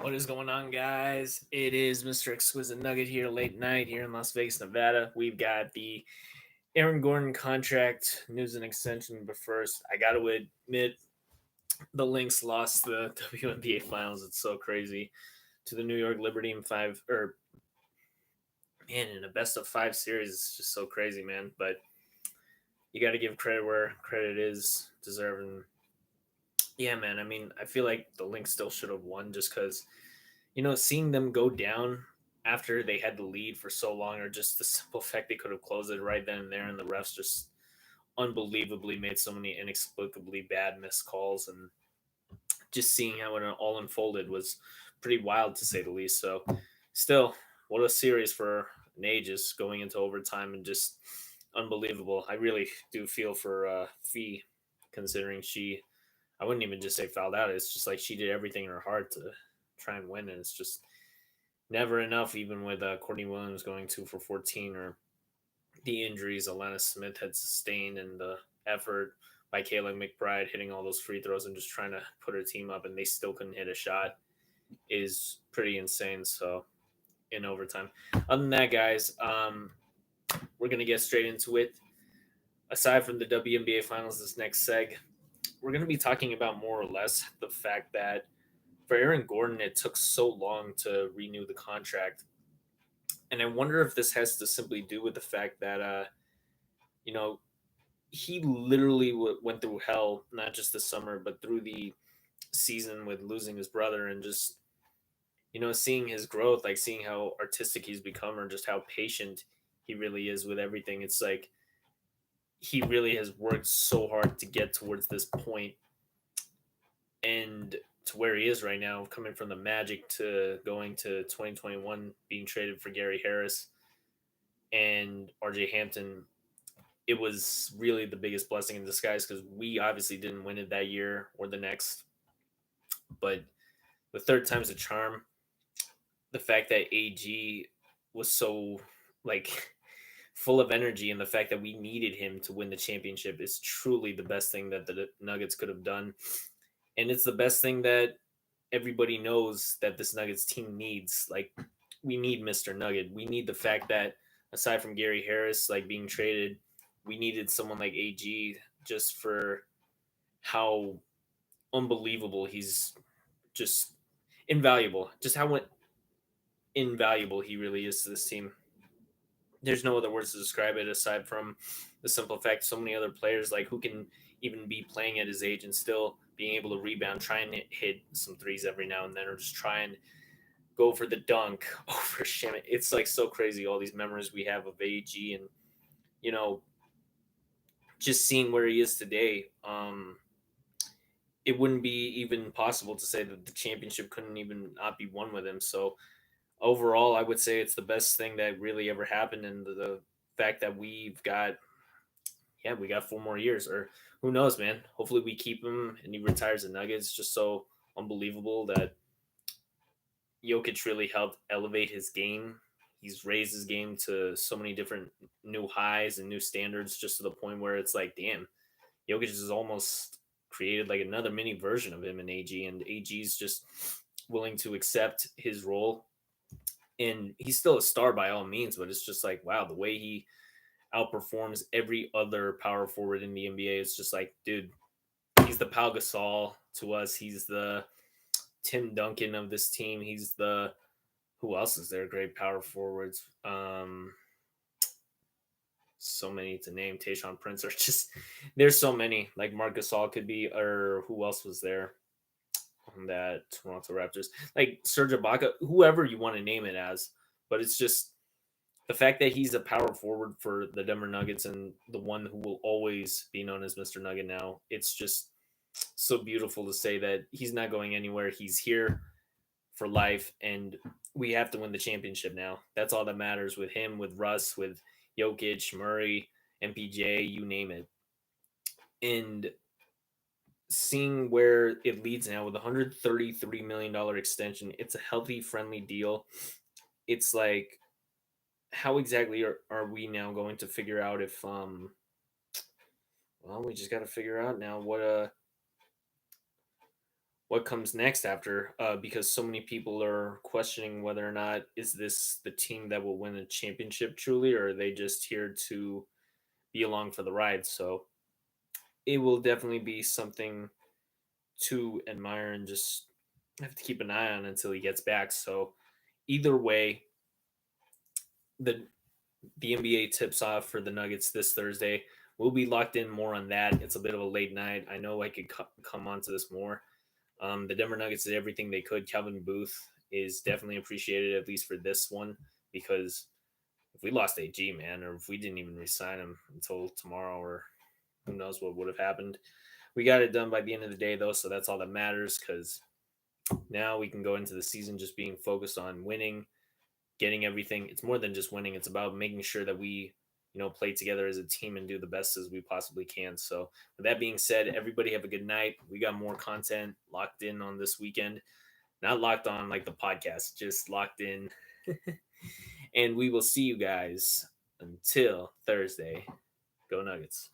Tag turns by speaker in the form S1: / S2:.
S1: What is going on, guys? It is Mr. Exquisite Nugget here, late night here in Las Vegas, Nevada. We've got the Aaron Gordon contract news and extension. But first, I got to admit, the Lynx lost the WNBA Finals. It's so crazy to the New York Liberty in in a best of five series. It's just so crazy, man. But you got to give credit where credit is deserved. And yeah, man. I mean, I feel like the Lynx still should have won just because seeing them go down after they had the lead for so long, or just the simple fact they could have closed it right then and there, and the refs just unbelievably made so many inexplicably bad missed calls, and just seeing how it all unfolded was pretty wild to say the least. So, still, what a series for an ages going into overtime, and just unbelievable. I really do feel for Fee, considering I wouldn't even just say fouled out. It's just like she did everything in her heart to try and win, and it's just never enough, even with Courtney Williams going 2 for 14, or the injuries Alana Smith had sustained, and the effort by Kayla McBride hitting all those free throws and just trying to put her team up, and they still couldn't hit a shot is pretty insane. So, in overtime. Other than that, guys, we're going to get straight into it. Aside from the WNBA Finals, this next seg, we're going to be talking about more or less the fact that for Aaron Gordon, it took so long to renew the contract. And I wonder if this has to simply do with the fact that, you know, he literally went through hell, not just this summer, but through the season with losing his brother, and just, seeing his growth, like seeing how artistic he's become, or just how patient he really is with everything. It's like he really has worked so hard to get towards this point and to where he is right now, coming from the Magic to going to 2021, being traded for Gary Harris and RJ Hampton. It was really the biggest blessing in disguise, because we obviously didn't win it that year or the next. But the third time's a charm. The fact that AG was so, like, full of energy, and the fact that we needed him to win the championship is truly the best thing that the Nuggets could have done. And it's the best thing that everybody knows that this Nuggets team needs. Like, we need Mr. Nugget. We need the fact that, aside from Gary Harris like being traded, we needed someone like AG, just for how unbelievable he's, just invaluable. Just how invaluable he really is to this team. There's no other words to describe it aside from the simple fact so many other players, like, who can even be playing at his age and still being able to rebound, try and hit some threes every now and then, or just try and go for the dunk over Shimmy. It's like so crazy, all these memories we have of AG, and you know just seeing where he is today. It wouldn't be even possible to say that the championship couldn't even not be won with him. So overall, I would say it's the best thing that really ever happened, and the fact that we got 4 more years, or who knows, man. Hopefully, we keep him and he retires the Nuggets. Just so unbelievable that Jokic really helped elevate his game. He's raised his game to so many different new highs and new standards, just to the point where it's like, damn, Jokic is almost created like another mini version of him in AG, and AG's just willing to accept his role. And he's still a star by all means, but it's just like, wow, the way he outperforms every other power forward in the NBA is just like, dude, he's the Pau Gasol to us. He's the Tim Duncan of this team. He's the who else is there? Great power forwards. So many to name. Tayshaun Prince, or just there's so many. Like Marc Gasol could be, or who else was there on that Toronto Raptors? Like Serge Ibaka, whoever you want to name it as. But it's just the fact that he's a power forward for the Denver Nuggets, and the one who will always be known as Mr. Nugget now. It's just so beautiful to say that he's not going anywhere. He's here for life, and we have to win the championship now. That's all that matters with him, with Russ, with Jokic, Murray, MPJ, you name it. And seeing where it leads now with a $133 million extension, it's a healthy, friendly deal. It's like, how exactly are we now going to figure out if well, we just got to figure out now what comes next after, because so many people are questioning whether or not is this the team that will win a championship truly, or are they just here to be along for the ride. So it will definitely be something to admire and just have to keep an eye on until he gets back. So either way, the the NBA tips off for the Nuggets this Thursday. We'll be locked in more on that. It's a bit of a late night. I know I could come on to this more. The Denver Nuggets did everything they could. Calvin Booth is definitely appreciated, at least for this one, because if we lost AG, man, or if we didn't even resign him until tomorrow, or who knows what would have happened. We got it done by the end of the day, though, so that's all that matters because now we can go into the season just being focused on winning, getting everything. It's more than just winning. It's about making sure that we, play together as a team and do the best as we possibly can. So, with that being said, everybody have a good night. We got more content locked in on this weekend. Not locked on like the podcast, just locked in. And we will see you guys until Thursday. Go Nuggets.